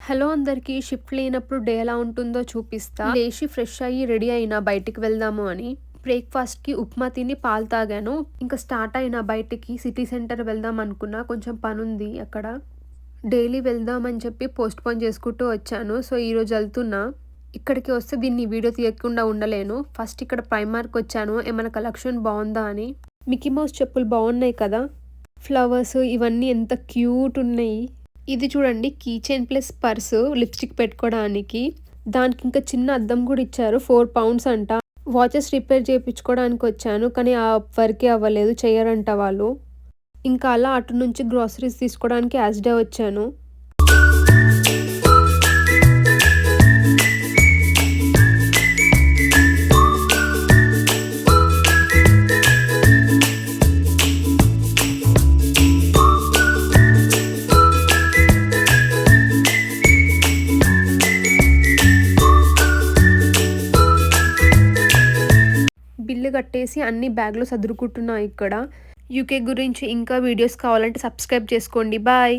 Hello అందరికీ. Shift లేనప్పుడు day ఎలా ఉంటుందో చూపిస్తా. లేచి ఫ్రెష్ అయ్యి రెడీ అయినా బయటికి వెళ్దాము అని. బ్రేక్ఫాస్ట్‌కి ఉప్మా తిని పాలు తాగాను. ఇంకా స్టార్ట్ అయినా బయటికి. సిటీ సెంటర్ వెళ్దాం అనుకున్నా. కొంచెం పనుంది అక్కడ. డైలీ వెళ్దామని చెప్పి పోస్ట్‌పోన్ చేసుకుంటూ వచ్చాను. సో, ఈరోజు ఎళ్తున్నా. ఇక్కడికి వస్తే దీన్ని వీడియో తీయకుండా ఉండలేను. ఫస్ట్ ఇక్కడ ప్రైమార్క్‌కొచ్చాను. ఏమైనా కలెక్షన్ బావుందా అని. మిక్కీ మౌస్ చెప్పులు బావున్నాయి కదా! ఫ్లవర్స్ ఇవన్నీ ఎంత క్యూట్ ఉన్నాయి. ఇది చూడండి, key chain plus purse lipstick పెట్టుకోవడానికి. దానికి ఇంకా చిన్న అద్దం కూడా ఇచ్చారు. 4 పౌండ్స్ అంట. వాచెస్ రిపేర్ చేయించుకోవడానికి వచ్చాను, కానీ ఆ వర్కే అవ్వలేదు, చెయ్యరంట వాళ్ళు. ఇంకా అలా అటు నుంచి గ్రోసరీస్ తీసుకోవడానికి యాస్డే వచ్చాను. బిల్లు కట్టేసి అన్ని బ్యాగ్‌లో సదురుకుంటున్నా ఇక్కడ. యూకే గురించి ఇంకా వీడియోస్ కావాలంటే సబ్స్క్రైబ్ చేసుకోండి. బాయ్.